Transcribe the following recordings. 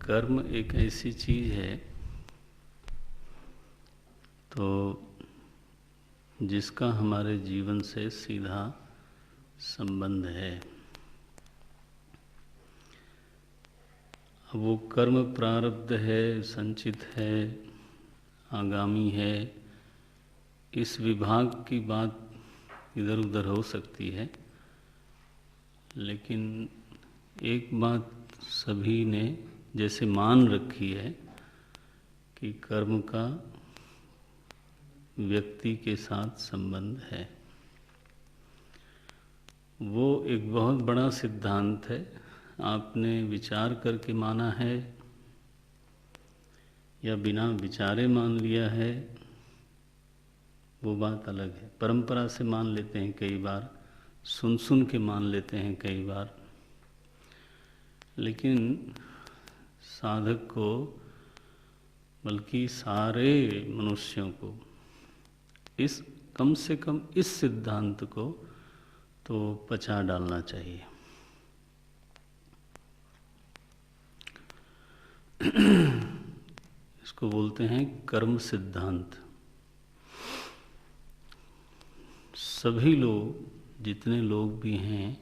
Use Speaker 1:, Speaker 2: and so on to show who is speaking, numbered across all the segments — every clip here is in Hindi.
Speaker 1: कर्म एक ऐसी चीज है तो जिसका हमारे जीवन से सीधा संबंध है। अब वो कर्म प्रारब्ध है, संचित है, आगामी है, इस विभाग की बात इधर उधर हो सकती है, लेकिन एक बात सभी ने जैसे मान रखी है कि कर्म का व्यक्ति के साथ संबंध है। वो एक बहुत बड़ा सिद्धांत है। आपने विचार करके माना है या बिना विचारे मान लिया है, वो बात अलग है। परंपरा से मान लेते हैं कई बार, सुन सुन के मान लेते हैं कई बार, लेकिन साधक को, बल्कि सारे मनुष्यों को इस कम से कम इस सिद्धांत को तो पचा डालना चाहिए। इसको बोलते हैं कर्म सिद्धांत। सभी लोग, जितने लोग भी हैं,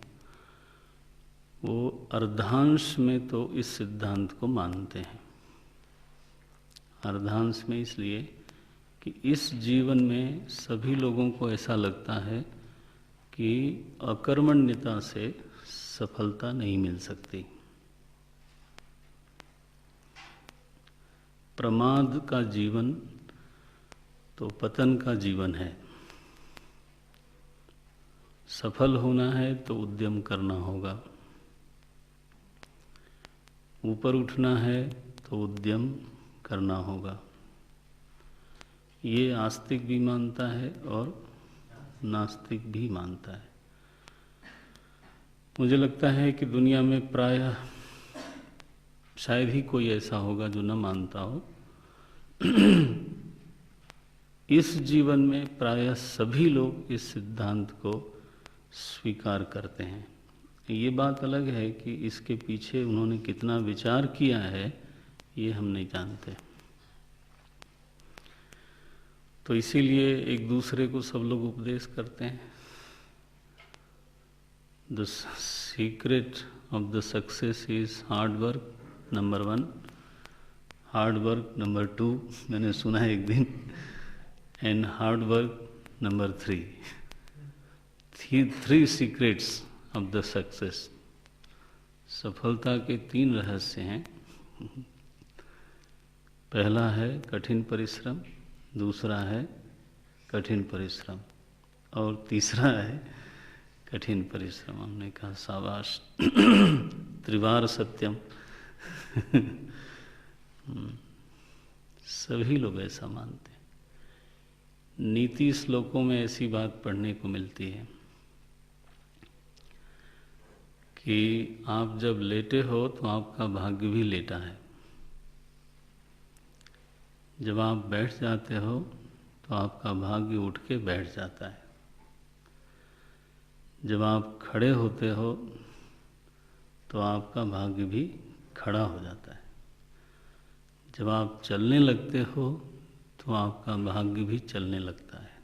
Speaker 1: वो अर्धांश में तो इस सिद्धांत को मानते हैं। अर्धांश में इसलिए कि इस जीवन में सभी लोगों को ऐसा लगता है कि अकर्मण्यता से सफलता नहीं मिल सकती। प्रमाद का जीवन तो पतन का जीवन है। सफल होना है तो उद्यम करना होगा, ऊपर उठना है तो उद्यम करना होगा। ये आस्तिक भी मानता है और नास्तिक भी मानता है। मुझे लगता है कि दुनिया में प्रायः शायद ही कोई ऐसा होगा जो न मानता हो। इस जीवन में प्रायः सभी लोग इस सिद्धांत को स्वीकार करते हैं। ये बात अलग है कि इसके पीछे उन्होंने कितना विचार किया है, ये हम नहीं जानते। तो इसीलिए एक दूसरे को सब लोग उपदेश करते हैं। The secret of the success is hard work number 1, hard work number 2, मैंने सुना है एक दिन, and hard work number 3। 3 secrets of the success. सफलता के 3 रहस्य हैं। पहला है कठिन परिश्रम, दूसरा है कठिन परिश्रम, और तीसरा है कठिन परिश्रम। हमने कहा शाबाश, त्रिवार सत्यम। सभी लोग ऐसा मानते हैं। नीति श्लोकों में ऐसी बात पढ़ने को मिलती है कि आप जब लेटे हो तो आपका भाग्य भी लेटा है, जब आप बैठ जाते हो तो आपका भाग्य उठ के बैठ जाता है, जब आप खड़े होते हो तो आपका भाग्य भी खड़ा हो जाता है, जब आप चलने लगते हो तो आपका भाग्य भी चलने लगता है।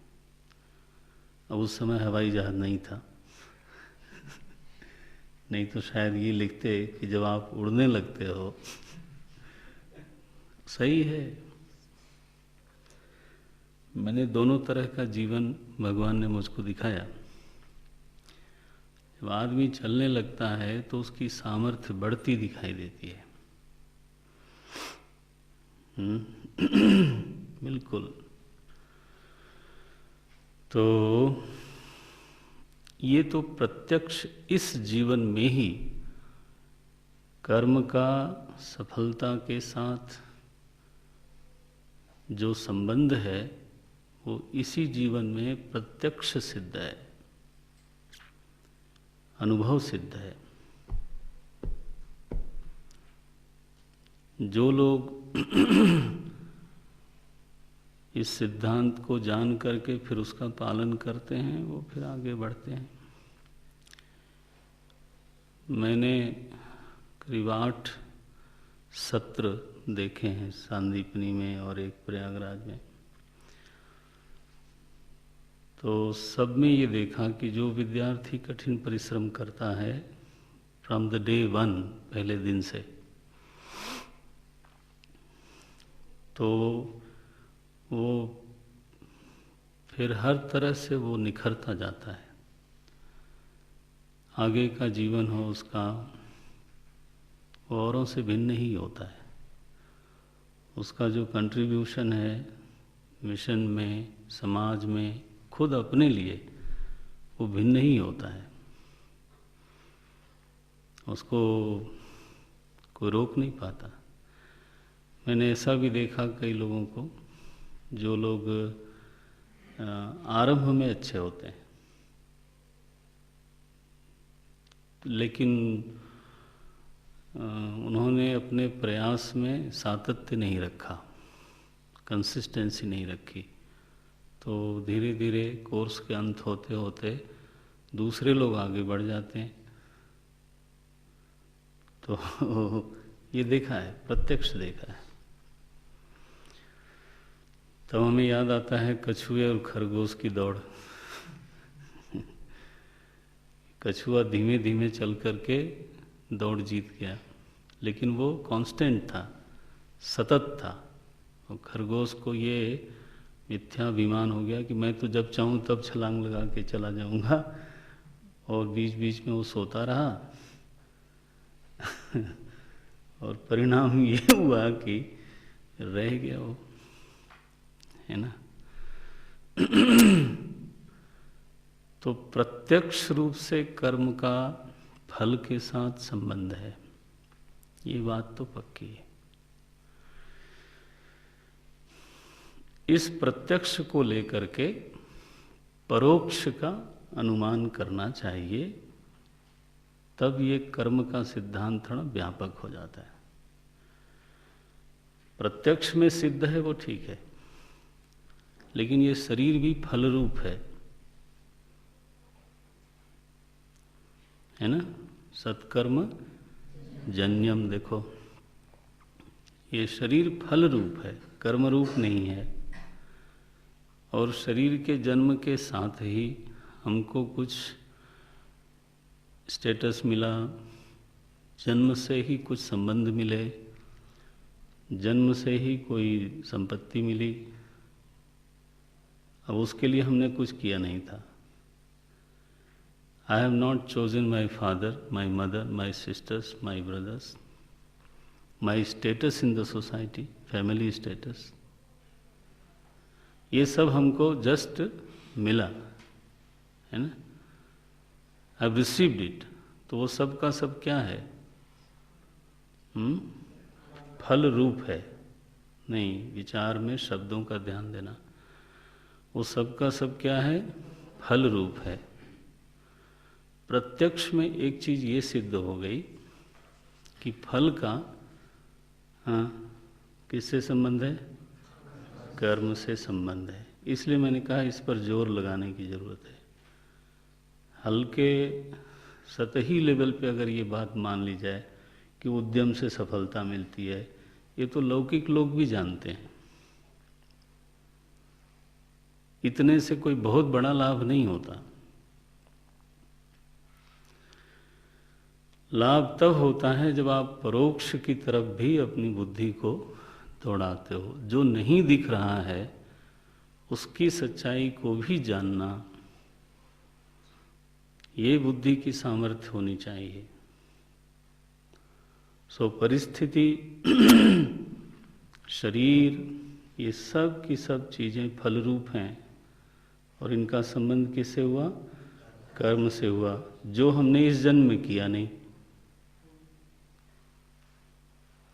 Speaker 1: अब उस समय हवाई जहाज नहीं था, नहीं तो शायद ये लिखते कि जब आप उड़ने लगते हो। सही है। मैंने दोनों तरह का जीवन भगवान ने मुझको दिखाया। जब आदमी चलने लगता है तो उसकी सामर्थ्य बढ़ती दिखाई देती है। बिल्कुल। तो ये तो प्रत्यक्ष इस जीवन में ही कर्म का सफलता के साथ जो संबंध है वो इसी जीवन में प्रत्यक्ष सिद्ध है, अनुभव सिद्ध है। जो लोग इस सिद्धांत को जान करके फिर उसका पालन करते हैं, वो फिर आगे बढ़ते हैं। मैंने करीब 8 सत्र देखे हैं, सांदीपनी में और एक प्रयागराज में। तो सब में ये देखा कि जो विद्यार्थी कठिन परिश्रम करता है फ्रॉम द डे वन, पहले दिन से, तो वो फिर हर तरह से वो निखरता जाता है। आगे का जीवन हो उसका, वो औरों से भिन्न ही होता है। उसका जो कंट्रीब्यूशन है मिशन में, समाज में, खुद अपने लिए, वो भिन्न ही होता है। उसको कोई रोक नहीं पाता। मैंने ऐसा भी देखा कई लोगों को, जो लोग आरंभ में अच्छे होते हैं, लेकिन उन्होंने अपने प्रयास में सातत्य नहीं रखा, कंसिस्टेंसी नहीं रखी, तो धीरे धीरे कोर्स के अंत होते होते दूसरे लोग आगे बढ़ जाते हैं। तो ये देखा है, प्रत्यक्ष देखा है। तब हमें याद आता है कछुए और खरगोश की दौड़। कछुआ धीमे धीमे चल करके दौड़ जीत गया, लेकिन वो कांस्टेंट था, सतत था। और खरगोश को ये मिथ्याभिमान हो गया कि मैं तो जब चाहूँ तब छलांग लगा के चला जाऊंगा, और बीच बीच में वो सोता रहा। और परिणाम ये हुआ कि रह गया वो, है ना। तो प्रत्यक्ष रूप से कर्म का फल के साथ संबंध है, ये बात तो पक्की है। इस प्रत्यक्ष को लेकर के परोक्ष का अनुमान करना चाहिए, तब ये कर्म का सिद्धांत थोड़ा व्यापक हो जाता है। प्रत्यक्ष में सिद्ध है वो ठीक है, लेकिन ये शरीर भी फल रूप है ना। सत्कर्म जन्यम, देखो ये शरीर फल रूप है, कर्म रूप नहीं है। और शरीर के जन्म के साथ ही हमको कुछ स्टेटस मिला, जन्म से ही कुछ संबंध मिले, जन्म से ही कोई संपत्ति मिली। अब उसके लिए हमने कुछ किया नहीं था। I have not chosen my father, my mother, my sisters, my brothers, my status in the society, family status. ये सब हमको जस्ट मिला, है ना। I have received it. तो वो सब का सब क्या है? फल रूप है। नहीं, विचार में शब्दों का ध्यान देना। वो सब का सब क्या है? फल रूप है। प्रत्यक्ष में एक चीज ये सिद्ध हो गई कि फल का किससे संबंध है? कर्म से संबंध है। इसलिए मैंने कहा इस पर जोर लगाने की जरूरत है। हल्के सतही लेवल पे अगर ये बात मान ली जाए कि उद्यम से सफलता मिलती है, ये तो लौकिक लोग भी जानते हैं। इतने से कोई बहुत बड़ा लाभ नहीं होता। लाभ तब होता है जब आप परोक्ष की तरफ भी अपनी बुद्धि को दौड़ाते हो। जो नहीं दिख रहा है उसकी सच्चाई को भी जानना, ये बुद्धि की सामर्थ्य होनी चाहिए। सो परिस्थिति, शरीर, ये सब की सब चीजें फल रूप हैं, और इनका संबंध किससे हुआ? कर्म से हुआ, जो हमने इस जन्म में किया नहीं।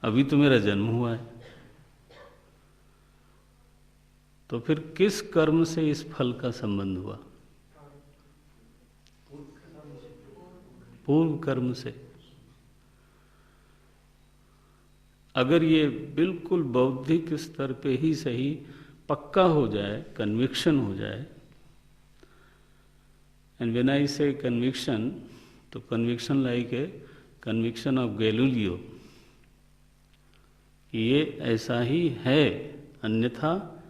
Speaker 1: अभी तो मेरा जन्म हुआ है, तो फिर किस कर्म से इस फल का संबंध हुआ? पूर्व कर्म से। अगर ये बिल्कुल बौद्धिक स्तर पे ही सही पक्का हो जाए, कन्विक्शन हो जाए, एंड व्हेन आई से कन्विक्शन, तो conviction like a conviction of Galileo, ये ऐसा ही है, अन्यथा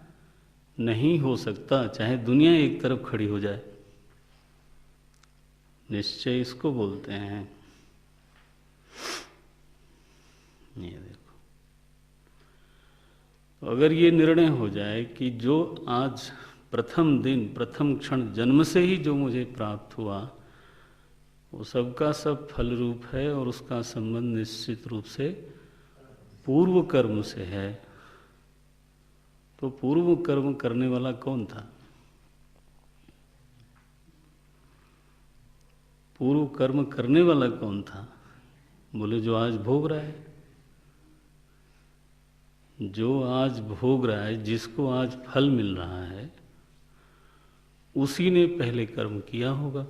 Speaker 1: नहीं हो सकता, चाहे दुनिया एक तरफ खड़ी हो जाए। निश्चय इसको बोलते हैं। ये देखो, तो अगर ये निर्णय हो जाए कि जो आज प्रथम दिन, प्रथम क्षण, जन्म से ही जो मुझे प्राप्त हुआ वो सबका सब फल रूप है और उसका संबंध निश्चित रूप से पूर्व कर्म से है, तो पूर्व कर्म करने वाला कौन था? पूर्व कर्म करने वाला कौन था? बोले जो आज भोग रहा है। जो आज भोग रहा है, जिसको आज फल मिल रहा है, उसी ने पहले कर्म किया होगा।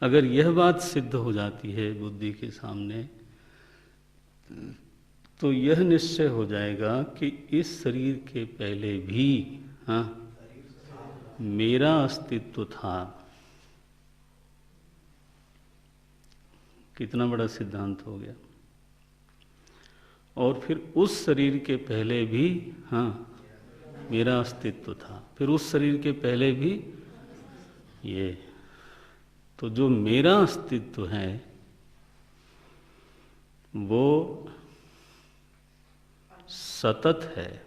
Speaker 1: अगर यह बात सिद्ध हो जाती है बुद्धि के सामने, तो यह निश्चय हो जाएगा कि इस शरीर के पहले भी मेरा अस्तित्व था। कितना बड़ा सिद्धांत हो गया। और फिर उस शरीर के पहले भी मेरा अस्तित्व था, फिर उस शरीर के पहले भी ये। तो जो मेरा अस्तित्व है वो सतत है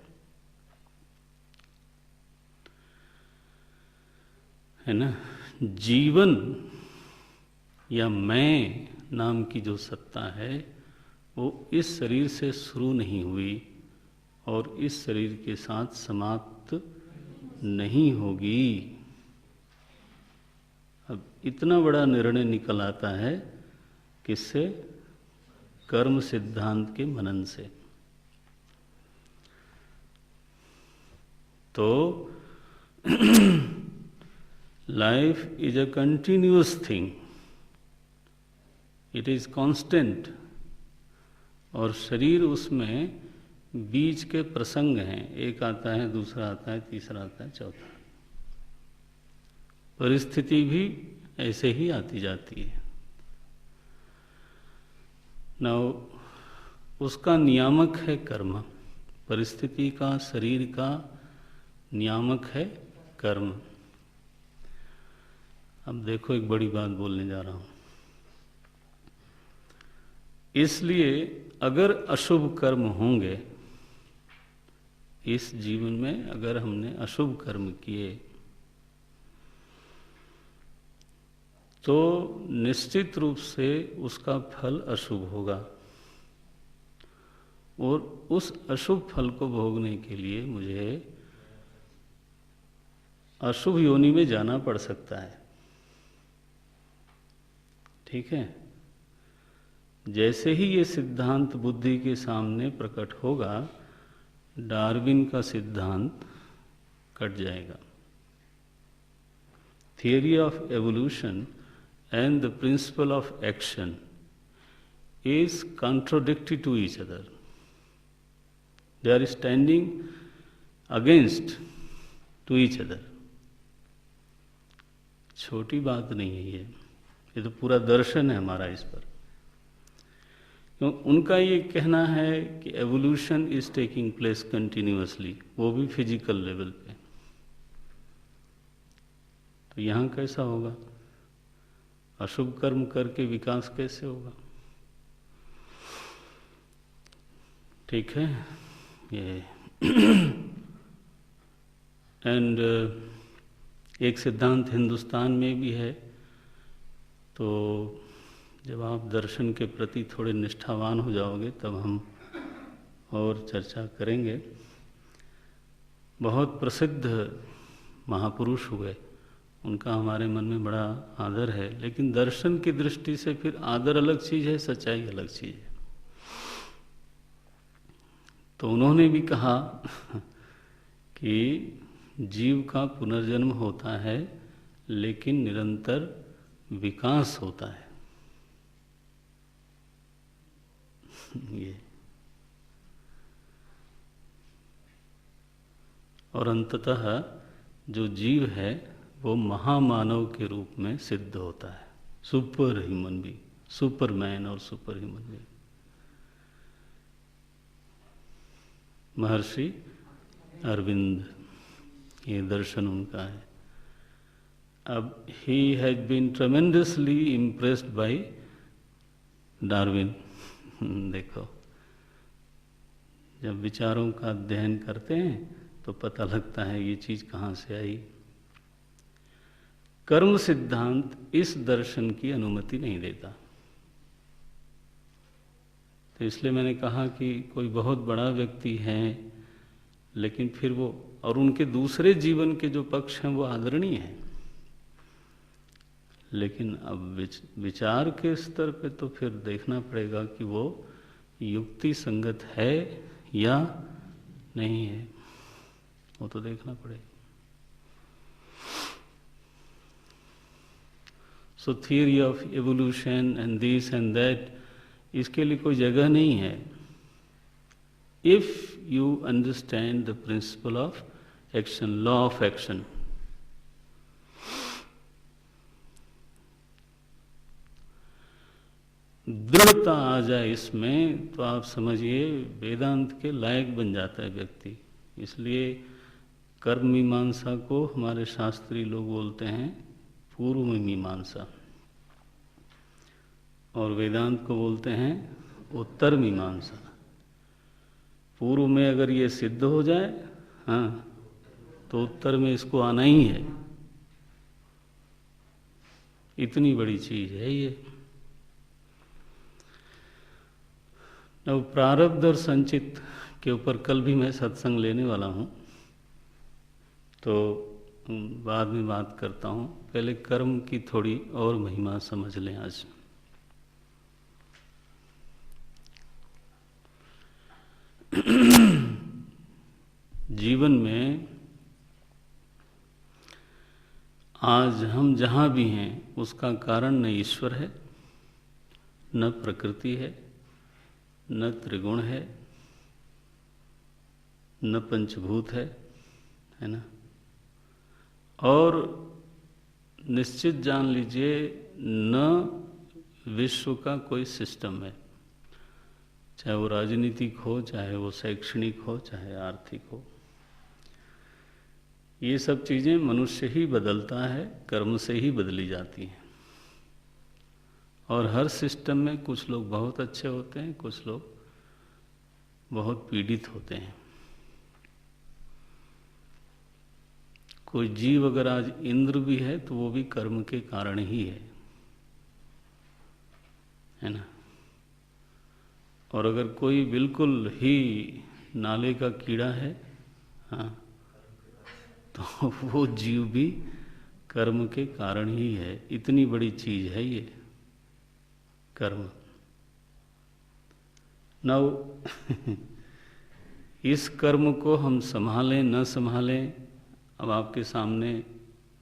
Speaker 1: ना। जीवन या मैं नाम की जो सत्ता है वो इस शरीर से शुरू नहीं हुई और इस शरीर के साथ समाप्त नहीं होगी। अब इतना बड़ा निर्णय निकल आता है किससे? कर्म सिद्धांत के मनन से। तो life is a continuous thing, it is constant, और शरीर उसमें बीच के प्रसंग हैं। एक आता है, दूसरा आता है, तीसरा आता है, चौथा। परिस्थिति भी ऐसे ही आती जाती है। नाउ उसका नियामक है कर्म, परिस्थिति का, शरीर का नियामक है कर्म। अब देखो, एक बड़ी बात बोलने जा रहा हूं। इसलिए अगर अशुभ कर्म होंगे इस जीवन में, अगर हमने अशुभ कर्म किए तो निश्चित रूप से उसका फल अशुभ होगा, और उस अशुभ फल को भोगने के लिए मुझे अशुभ योनि में जाना पड़ सकता है। ठीक है। जैसे ही ये सिद्धांत बुद्धि के सामने प्रकट होगा, डार्विन का सिद्धांत कट जाएगा। Theory of evolution and the principle of action is contradictory to each other. They are standing against to each other. छोटी बात नहीं है ये तो पूरा दर्शन है हमारा इस पर। क्यों? उनका ये कहना है कि evolution is taking place continuously, वो भी फिजिकल लेवल पे। तो यहाँ कैसा होगा? अशुभ कर्म करके विकास कैसे होगा? ठीक है ये। एंड एक सिद्धांत हिंदुस्तान में भी है। तो जब आप दर्शन के प्रति थोड़े निष्ठावान हो जाओगे तब हम और चर्चा करेंगे। बहुत प्रसिद्ध महापुरुष हुए, उनका हमारे मन में बड़ा आदर है, लेकिन दर्शन की दृष्टि से फिर आदर अलग चीज़ है, सच्चाई अलग चीज़ है। तो उन्होंने भी कहा कि जीव का पुनर्जन्म होता है लेकिन निरंतर विकास होता है। ये और अंततः जो जीव है वो महामानव के रूप में सिद्ध होता है, सुपर ह्यूमन बीइंग, सुपरमैन और super human being. Maharshi Arvind, ये दर्शन उनका है। अब he has been tremendously impressed by Darwin. देखो, जब विचारों का अध्ययन करते हैं तो पता लगता है ये चीज़ कहाँ से आई। कर्म सिद्धांत इस दर्शन की अनुमति नहीं देता। तो इसलिए मैंने कहा कि कोई बहुत बड़ा व्यक्ति है, लेकिन फिर वो और उनके दूसरे जीवन के जो पक्ष हैं वो आदरणीय हैं, लेकिन अब विचार के स्तर पे तो फिर देखना पड़ेगा कि वो युक्ति संगत है या नहीं है, वो तो देखना पड़ेगा। So theory of evolution and this and that, इसके लिए कोई जगह नहीं है। If you understand the principle of action, law of action, दृढ़ता आ जाए इसमें, तो आप समझिए वेदांत के लायक बन जाता है व्यक्ति। इसलिए कर्म मीमांसा को हमारे शास्त्री लोग बोलते हैं पूर्व में मीमांसा, और वेदांत को बोलते हैं उत्तर मीमांसा। पूर्व में अगर ये सिद्ध हो जाए, हाँ, तो उत्तर में इसको आना ही है। इतनी बड़ी चीज है ये। अब प्रारब्ध और संचित के ऊपर कल भी मैं सत्संग लेने वाला हूँ, तो बाद में बात करता हूँ। पहले कर्म की थोड़ी और महिमा समझ लें आज। जीवन में आज हम जहाँ भी हैं उसका कारण न ईश्वर है, न प्रकृति है, न त्रिगुण है, न पंचभूत है ना। और निश्चित जान लीजिए न विश्व का कोई सिस्टम है, चाहे वो राजनीतिक हो, चाहे वो शैक्षणिक हो, चाहे आर्थिक हो। ये सब चीज़ें मनुष्य ही बदलता है, कर्म से ही बदली जाती हैं। और हर सिस्टम में कुछ लोग बहुत अच्छे होते हैं, कुछ लोग बहुत पीड़ित होते हैं। कोई जीव अगर आज इंद्र भी है तो वो भी कर्म के कारण ही है ना। और अगर कोई बिल्कुल ही नाले का कीड़ा है, हाँ, तो वो जीव भी कर्म के कारण ही है। इतनी बड़ी चीज है ये कर्म। नाउ इस कर्म को हम संभालें न संभालें, अब आपके सामने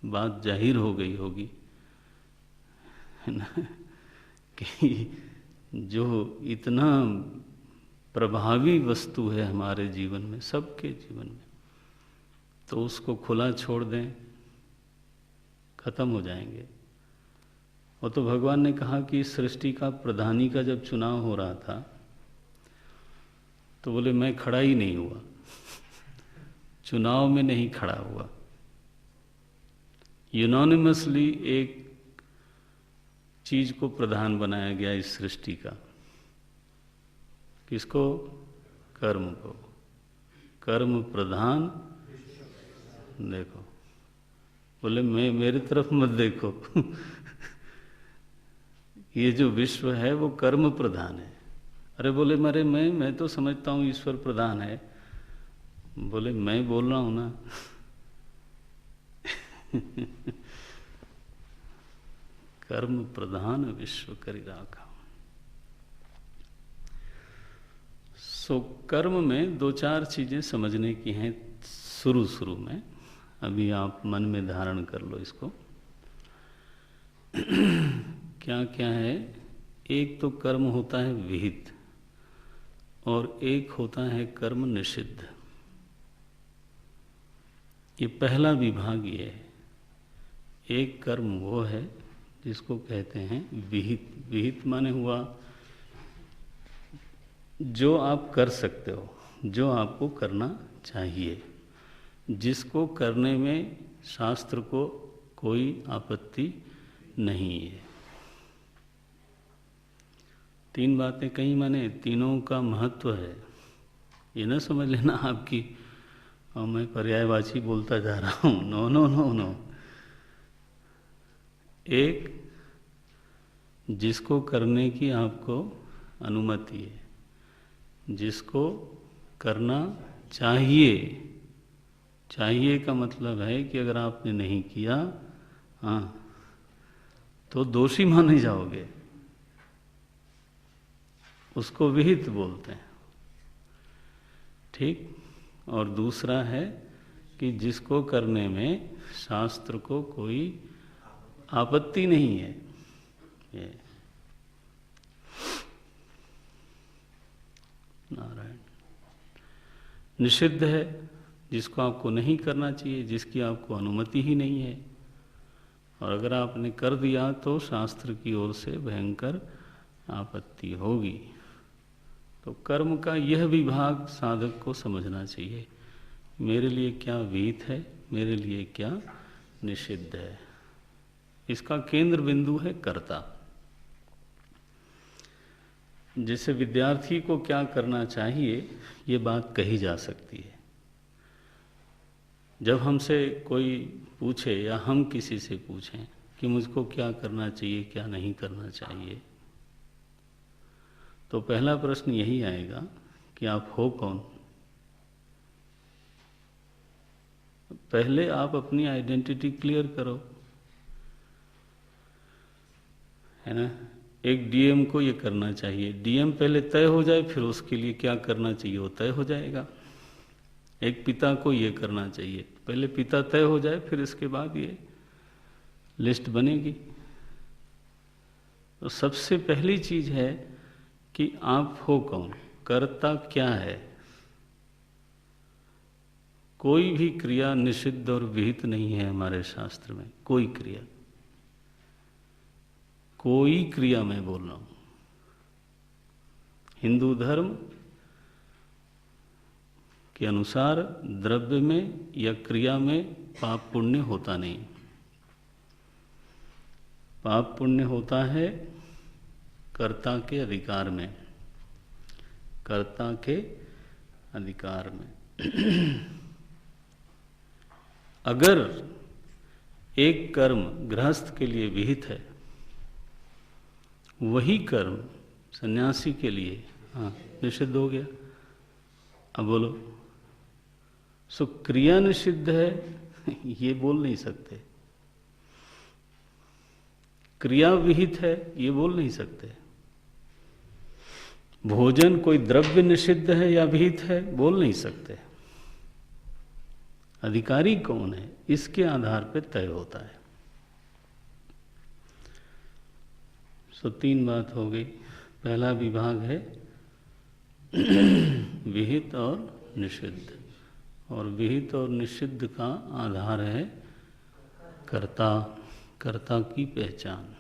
Speaker 1: बात जाहिर हो गई होगी, है ना, कि जो इतना प्रभावी वस्तु है हमारे जीवन में, सबके जीवन में, तो उसको खुला छोड़ दें, खत्म हो जाएंगे। और तो भगवान ने कहा कि इस सृष्टि का प्रधानी का जब चुनाव हो रहा था तो बोले मैं खड़ा ही नहीं हुआ, चुनाव में नहीं खड़ा हुआ। यूनानिमसली एक चीज को प्रधान बनाया गया इस सृष्टि का। किसको? कर्म को। कर्म प्रधान। देखो, बोले मैं, मेरी तरफ मत देखो ये जो विश्व है वो कर्म प्रधान है। अरे बोले मरे मैं तो समझता हूँ ईश्वर प्रधान है। बोले मैं बोल रहा हूँ ना कर्म प्रधान विश्व करि राखा। सो कर्म में दो चार चीजें समझने की हैं शुरू में। अभी आप मन में धारण कर लो इसको। क्या क्या है? एक तो कर्म होता है विहित और एक होता है कर्म निषिद्ध। ये पहला विभाग ये है। एक कर्म वो है जिसको कहते हैं विहित। विहित माने हुआ जो आप कर सकते हो, जो आपको करना चाहिए, जिसको करने में शास्त्र को कोई आपत्ति नहीं है। तीन बातें कही मैंने, तीनों का महत्व है। ये ना समझ लेना आपकी और मैं पर्यायवाची बोलता जा रहा हूँ। No no no no. एक, जिसको करने की आपको अनुमति है, जिसको करना चाहिए। चाहिए का मतलब है कि अगर आपने नहीं किया, हाँ, तो दोषी माने जाओगे। उसको विहित बोलते हैं, ठीक। और दूसरा है कि जिसको करने में शास्त्र को कोई आपत्ति नहीं है। ये नारायण। निषिद्ध है, जिसको आपको नहीं करना चाहिए, जिसकी आपको अनुमति ही नहीं है, और अगर आपने कर दिया तो शास्त्र की ओर से भयंकर आपत्ति होगी। तो कर्म का यह विभाग साधक को समझना चाहिए, मेरे लिए क्या विहित है, मेरे लिए क्या निषिद्ध है। इसका केंद्र बिंदु है कर्ता। जैसे विद्यार्थी को क्या करना चाहिए, ये बात कही जा सकती है। जब हमसे कोई पूछे या हम किसी से पूछें कि मुझको क्या करना चाहिए, क्या नहीं करना चाहिए, तो पहला प्रश्न यही आएगा कि आप हो कौन। पहले आप अपनी आइडेंटिटी क्लियर करो, है ना। एक डीएम को ये करना चाहिए, डीएम पहले तय हो जाए, फिर उसके लिए क्या करना चाहिए वो तय हो जाएगा। एक पिता को ये करना चाहिए, पहले पिता तय हो जाए, फिर इसके बाद ये लिस्ट बनेगी। तो सबसे पहली चीज है कि आप हो कौन, कर्ता क्या है। कोई भी क्रिया निषिद्ध और विहित नहीं है हमारे शास्त्र में। कोई क्रिया, कोई क्रिया मैं बोल रहा हूं। हिंदू धर्म के अनुसार द्रव्य में या क्रिया में पाप पुण्य होता नहीं। पाप पुण्य होता है कर्ता के अधिकार में, कर्ता के अधिकार में। अगर एक कर्म गृहस्थ के लिए विहित है, वही कर्म सन्यासी के लिए निषिद्ध हो गया। अब बोलो, सो क्रिया निषिद्ध है ये बोल नहीं सकते, क्रिया विहित है ये बोल नहीं सकते। भोजन कोई द्रव्य निषिद्ध है या विहित है बोल नहीं सकते। अधिकारी कौन है इसके आधार पर तय होता है। सो तीन बात हो गई। पहला विभाग है विहित और निषिद्ध, और विहित और निषिद्ध का आधार है कर्ता, कर्ता की पहचान।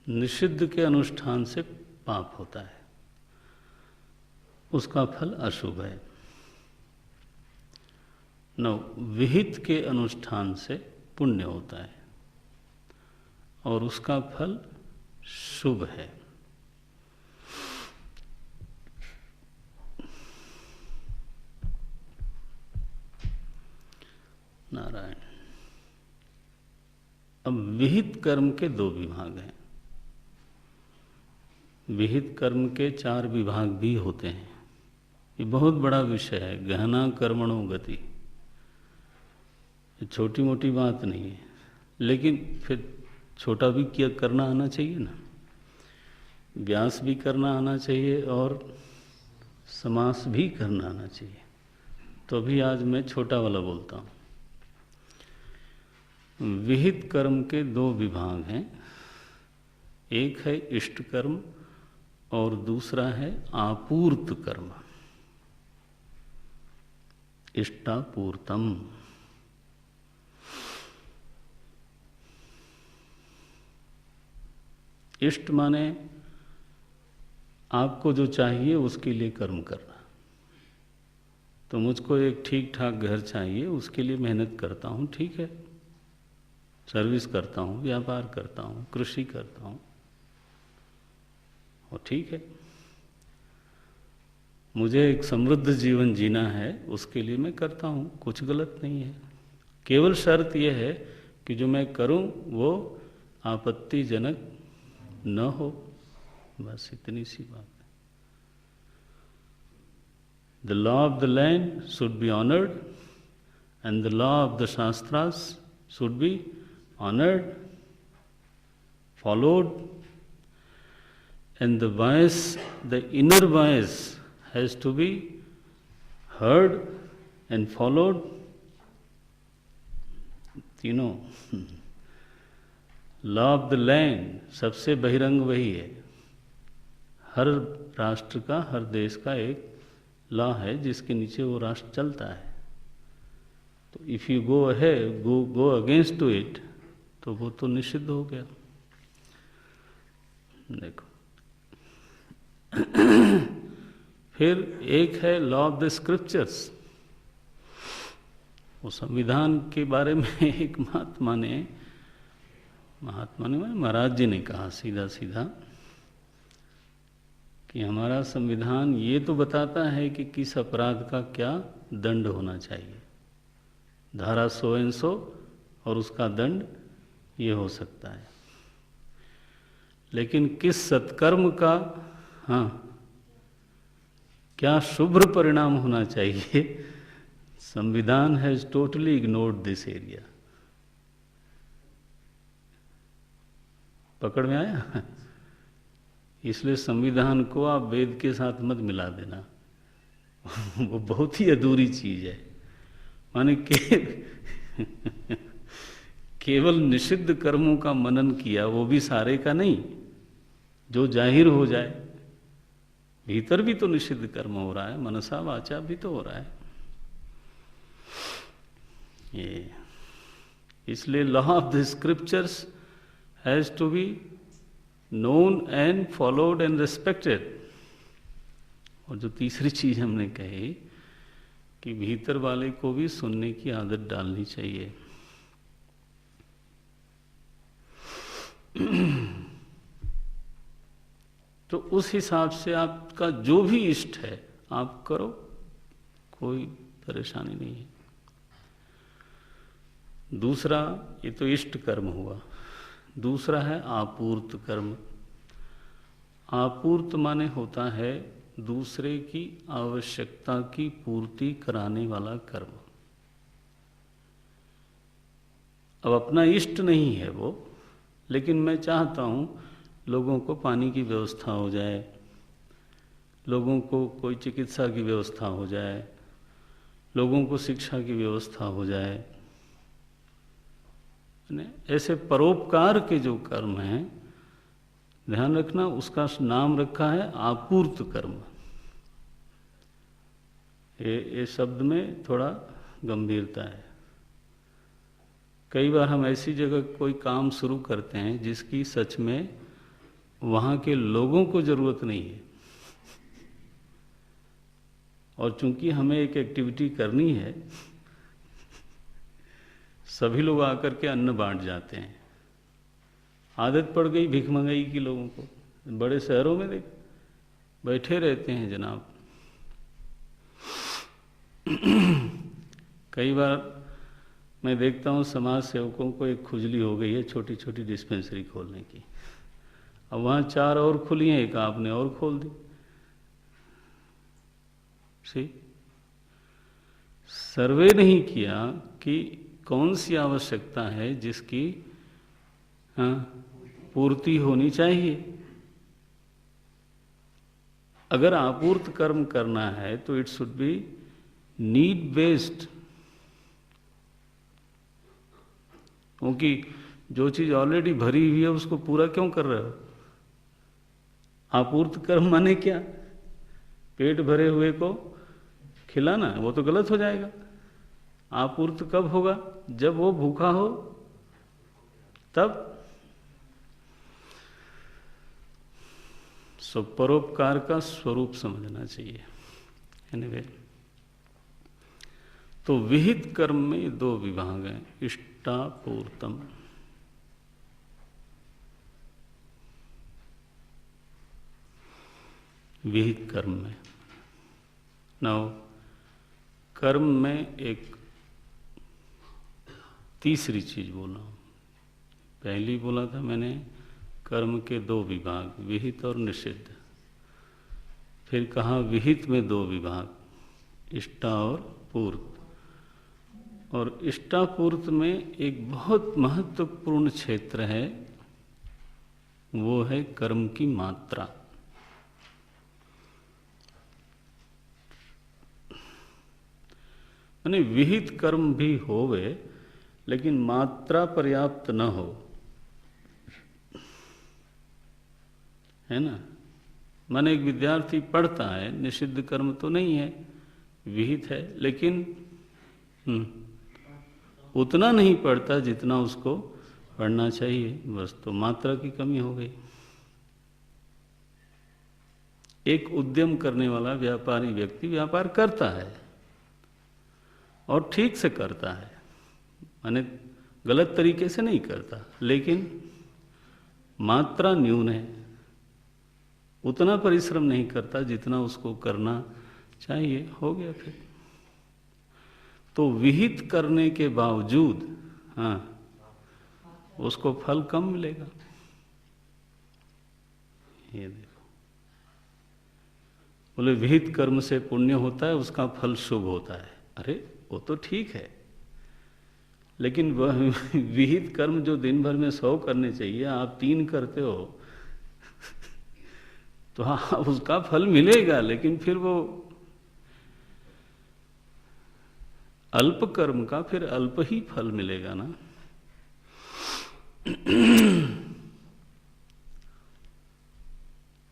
Speaker 1: निषिद्ध के अनुष्ठान से पाप होता है, उसका फल अशुभ है। नौ, विहित के अनुष्ठान से पुण्य होता है और उसका फल शुभ है। नारायण। अब विहित कर्म के दो विभाग हैं। विहित कर्म के 4 विभाग भी होते हैं। ये बहुत बड़ा विषय है, गहना कर्मणो गति। छोटी मोटी बात नहीं है, लेकिन फिर छोटा भी क्या करना आना चाहिए ना। व्यास भी करना आना चाहिए और समास भी करना आना चाहिए। तो अभी आज मैं छोटा वाला बोलता हूँ। विहित कर्म के 2 विभाग हैं, एक है इष्ट कर्म और दूसरा है आपूर्त कर्म। इष्टापूर्तम। इष्ट माने आपको जो चाहिए उसके लिए कर्म करना। तो मुझको एक ठीक ठाक घर चाहिए, उसके लिए मेहनत करता हूँ, ठीक है, सर्विस करता हूँ, व्यापार करता हूँ, कृषि करता हूँ, और ठीक है। मुझे एक समृद्ध जीवन जीना है, उसके लिए मैं करता हूँ, कुछ गलत नहीं है। केवल शर्त यह है कि जो मैं करूँ वो आपत्तिजनक न हो, बस इतनी सी बात है। The law of the land should be honored and the law of the Shastras should be honored, followed, and the voice, the inner voice has to be heard and followed. तीनों लॉ ऑफ द लैंड सबसे बहिरंग वही है। हर राष्ट्र का, हर देश का एक लॉ है जिसके नीचे वो राष्ट्र चलता है। तो if you go ahead, go against to it, तो वो तो निषिद्ध हो गया। देखो फिर एक है लॉ ऑफ द स्क्रिप्चर्स। वो संविधान के बारे में एक महात्मा ने महाराज जी ने कहा सीधा सीधा कि हमारा संविधान ये तो बताता है कि किस अपराध का क्या दंड होना चाहिए, धारा 100 और उसका दंड ये हो सकता है, लेकिन किस सत्कर्म का क्या शुभ परिणाम होना चाहिए, संविधान has totally ignored this area. पकड़ में आया? इसलिए संविधान को आप वेद के साथ मत मिला देना, वो बहुत ही अधूरी चीज है। माने केवल निषिद्ध कर्मों का मनन किया, वो भी सारे का नहीं, जो जाहिर हो जाए। भीतर भी तो निषिद्ध कर्म हो रहा है, मनसा वाचा भी तो हो रहा है ये। इसलिए law of the scriptures has to be known and followed and respected। और जो तीसरी चीज हमने कही कि भीतर वाले को भी सुनने की आदत डालनी चाहिए। तो उस हिसाब से आपका जो भी इष्ट है आप करो, कोई परेशानी नहीं है। दूसरा, ये तो इष्ट कर्म हुआ। दूसरा है आपूर्त कर्म। आपूर्त माने होता है दूसरे की आवश्यकता की पूर्ति कराने वाला कर्म। अब अपना इष्ट नहीं है वो, लेकिन मैं चाहता हूँ लोगों को पानी की व्यवस्था हो जाए, लोगों को कोई चिकित्सा की व्यवस्था हो जाए, लोगों को शिक्षा की व्यवस्था हो जाए। ऐसे परोपकार के जो कर्म हैं, ध्यान रखना, उसका नाम रखा है आपूर्त कर्म। ये शब्द में थोड़ा गंभीरता है। कई बार हम ऐसी जगह कोई काम शुरू करते हैं जिसकी सच में वहाँ के लोगों को जरूरत नहीं है, और चूंकि हमें एक एक्टिविटी करनी है, सभी लोग आकर के अन्न बांट जाते हैं। आदत पड़ गई भिखमंगाई की लोगों को। बड़े शहरों में देख बैठे रहते हैं जनाब। कई बार मैं देखता हूँ समाज सेवकों को एक खुजली हो गई है छोटी छोटी डिस्पेंसरी खोलने की। अब वहाँ 4 और खुली हैं, एक आपने और खोल दी। सर्वे नहीं किया कि कौन सी आवश्यकता है जिसकी पूर्ति होनी चाहिए। अगर आपूर्त कर्म करना है तो it should be need based, क्योंकि जो चीज ऑलरेडी भरी हुई है उसको पूरा क्यों कर रहे हो। आपूर्त कर्म माने क्या? पेट भरे हुए को खिलाना, वो तो गलत हो जाएगा। आपूर्त कब होगा? जब वो भूखा हो तब। सो परोपकार का स्वरूप समझना चाहिए। एनीवे, तो विहित कर्म में दो विभाग हैं, इष्टापूर्तम। विहित कर्म में नाउ कर्म में एक तीसरी चीज बोला हूं। पहली बोला था मैंने कर्म के दो विभाग, विहित और निषिद्ध। फिर कहा विहित में दो विभाग, इष्टा और पूर्त। और इष्टापूर्त में एक बहुत महत्वपूर्ण क्षेत्र है, वो है कर्म की मात्रा। यानी विहित कर्म भी होवे लेकिन मात्रा पर्याप्त न हो, है ना। माने एक विद्यार्थी पढ़ता है, निषिद्ध कर्म तो नहीं है, विहित है, लेकिन उतना नहीं पढ़ता जितना उसको पढ़ना चाहिए, बस तो मात्रा की कमी हो गई। एक उद्यम करने वाला व्यापारी व्यक्ति व्यापार करता है और ठीक से करता है, माने गलत तरीके से नहीं करता, लेकिन मात्रा न्यून है, उतना परिश्रम नहीं करता जितना उसको करना चाहिए, हो गया फिर। तो विहित करने के बावजूद हाँ उसको फल कम मिलेगा। ये देखो, बोले विहित कर्म से पुण्य होता है, उसका फल शुभ होता है। अरे वो तो ठीक है, लेकिन वह विहित कर्म जो दिन भर में 100 करने चाहिए, आप 3 करते हो तो हाँ उसका फल मिलेगा, लेकिन फिर वो अल्प कर्म का फिर अल्प ही फल मिलेगा ना।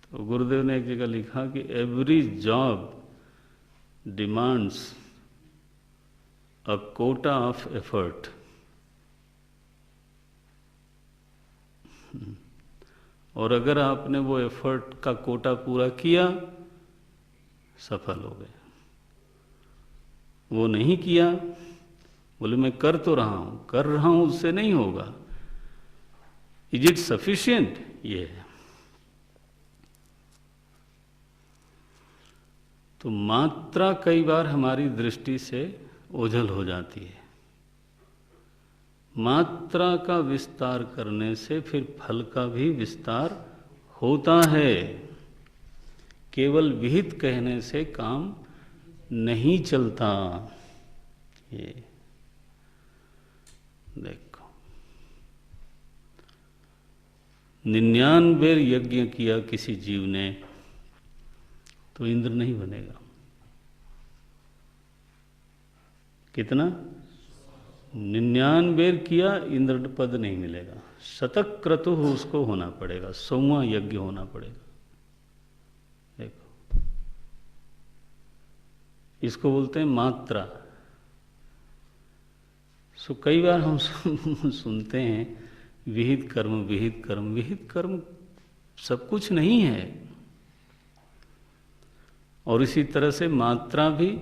Speaker 1: तो गुरुदेव ने एक जगह लिखा कि every job demands a Kota of effort. और अगर आपने वो एफर्ट का कोटा पूरा किया, सफल हो गए। वो नहीं किया, बोले मैं कर तो रहा हूं, उससे नहीं होगा। Is it sufficient? ये है। तो मात्रा कई बार हमारी दृष्टि से ओझल हो जाती है। मात्रा का विस्तार करने से फिर फल का भी विस्तार होता है। केवल विहित कहने से काम नहीं चलता। ये देखो, 99 यज्ञ किया किसी जीव ने तो इंद्र नहीं बनेगा। कितना? 99 किया, इंद्र पद नहीं मिलेगा। शतक क्रतु उसको होना पड़ेगा, 100वां यज्ञ होना पड़ेगा। देखो, इसको बोलते हैं मात्रा। सो कई बार हम सुनते हैं विहित कर्म, विहित कर्म। विहित कर्म सब कुछ नहीं है, और इसी तरह से मात्रा भी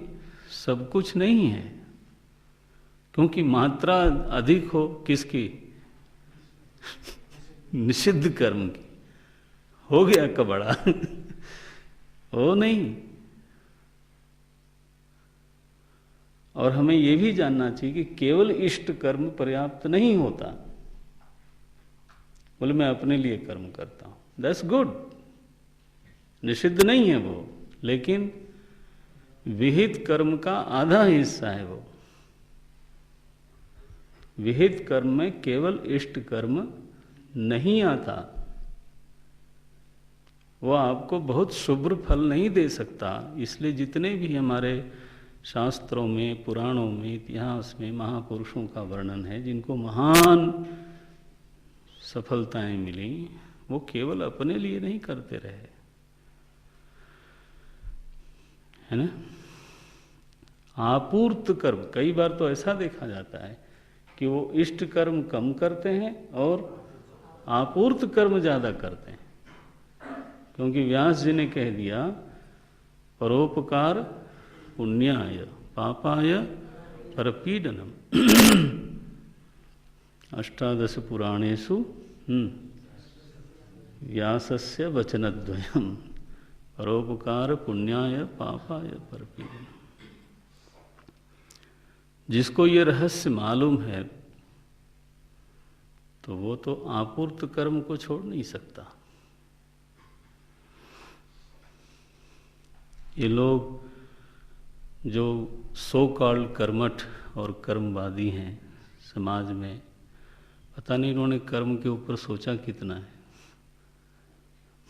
Speaker 1: सब कुछ नहीं है। क्योंकि मात्रा अधिक हो किसकी? निषिद्ध कर्म की, हो गया कबड़ा हो नहीं। और हमें यह भी जानना चाहिए कि केवल इष्ट कर्म पर्याप्त नहीं होता। बोले मैं अपने लिए कर्म करता हूं, दैट्स गुड, निषिद्ध नहीं है वो, लेकिन विहित कर्म का आधा हिस्सा है वो। विहित कर्म में केवल इष्ट कर्म नहीं आता, वो आपको बहुत शुभ्र फल नहीं दे सकता। इसलिए जितने भी हमारे शास्त्रों में, पुराणों में, इतिहास में महापुरुषों का वर्णन है, जिनको महान सफलताएं मिली, वो केवल अपने लिए नहीं करते रहे, है ना। आपूर्त कर्म, कई बार तो ऐसा देखा जाता है कि वो इष्ट कर्म कम करते हैं और आपूर्त कर्म ज्यादा करते हैं। क्योंकि व्यास जी ने कह दिया परोपकार पुण्याय पापाय परपीडनम। अष्टादश पुराणेषु व्यासस्य वचनद्वयम् परोपकार पुण्याय पापाय परपीडनम। जिसको ये रहस्य मालूम है तो वो तो आपूर्त कर्म को छोड़ नहीं सकता। ये लोग जो सो कॉल्ड कर्मठ और कर्मवादी हैं समाज में, पता नहीं इन्होंने कर्म के ऊपर सोचा कितना है।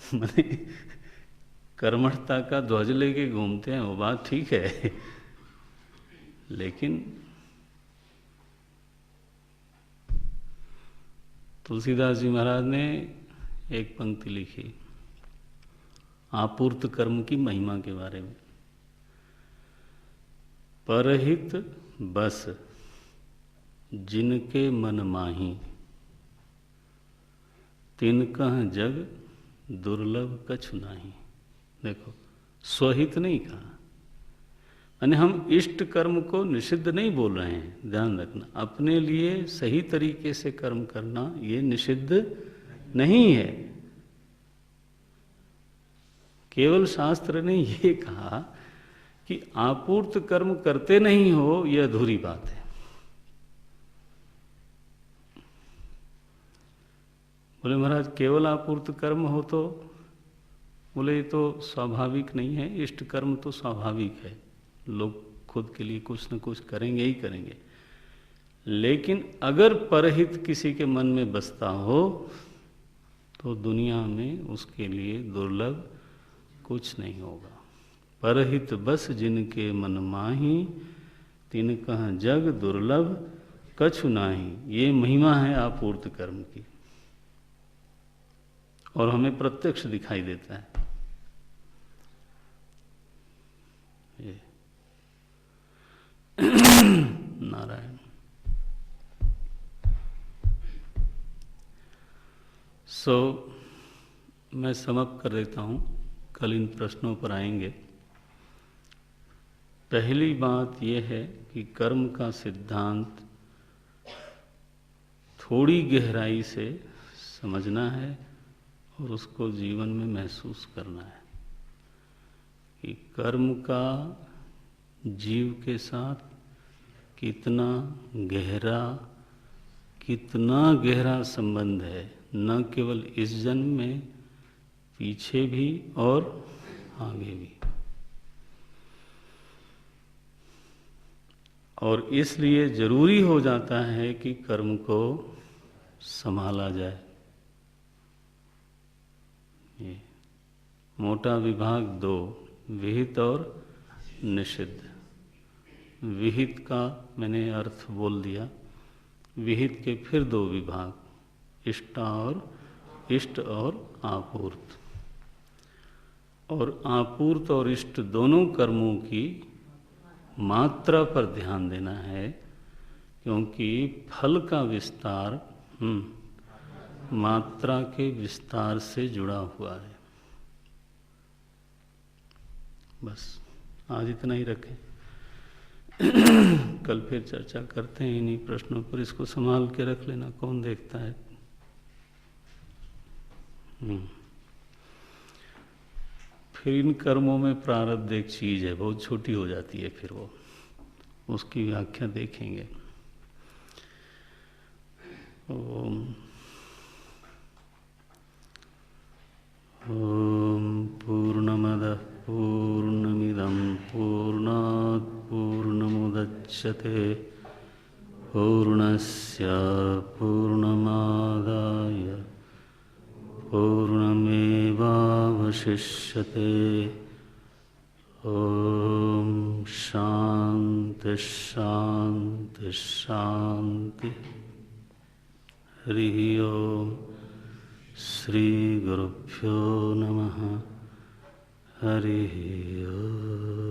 Speaker 1: मैंने कर्मठता का ध्वज लेके घूमते हैं, वो बात ठीक है, लेकिन तुलसीदास जी महाराज ने एक पंक्ति लिखी आपूर्त कर्म की महिमा के बारे में। परहित बस जिनके मन माही, तिनकह जग दुर्लभ कछु नाही। देखो, स्वहित नहीं कहा, यानी हम इष्ट कर्म को निषिद्ध नहीं बोल रहे हैं, ध्यान रखना। अपने लिए सही तरीके से कर्म करना ये निषिद्ध नहीं है। केवल शास्त्र ने ये कहा कि आपूर्त कर्म करते नहीं हो, यह अधूरी बात है। बोले महाराज केवल आपूर्त कर्म हो तो, बोले ये तो स्वाभाविक नहीं है, इष्ट कर्म तो स्वाभाविक है, लोग खुद के लिए कुछ न कुछ करेंगे ही करेंगे। लेकिन अगर परहित किसी के मन में बसता हो तो दुनिया में उसके लिए दुर्लभ कुछ नहीं होगा। परहित बस जिनके मन माही, तिनकह जग दुर्लभ कछु नाही। ये महिमा है आपूर्त कर्म की, और हमें प्रत्यक्ष दिखाई देता है। ये नारायण। मैं समाप्त कर देता हूँ, कल इन प्रश्नों पर आएंगे। पहली बात यह है कि कर्म का सिद्धांत थोड़ी गहराई से समझना है और उसको जीवन में महसूस करना है कि कर्म का जीव के साथ कितना गहरा संबंध है, न केवल इस जन्म में, पीछे भी और आगे भी। और इसलिए जरूरी हो जाता है कि कर्म को संभाला जाए। ये मोटा विभाग 2, विहित और निषिद्ध। विहित का मैंने अर्थ बोल दिया, विहित के फिर 2 विभाग, इष्ट और आपूर्त। और आपूर्त और इष्ट दोनों कर्मों की मात्रा पर ध्यान देना है, क्योंकि फल का विस्तार मात्रा के विस्तार से जुड़ा हुआ है। बस आज इतना ही रखें, कल फिर चर्चा करते हैं इन्हीं प्रश्नों पर। इसको संभाल के रख लेना, कौन देखता है। फिर इन कर्मों में प्रारब्ध एक चीज है, बहुत छोटी हो जाती है, फिर वो उसकी व्याख्या देखेंगे। ओम पूर्णमदः पूर्णमिदं पूर्णात् पूर्णमुदच्यते पूर्णस्य पूर्णमादाय पूर्णमेवावशिष्यते। ओम शांति शांति शांति। हरि ओम। श्री गुरुभ्यो नमः। हरि ओम।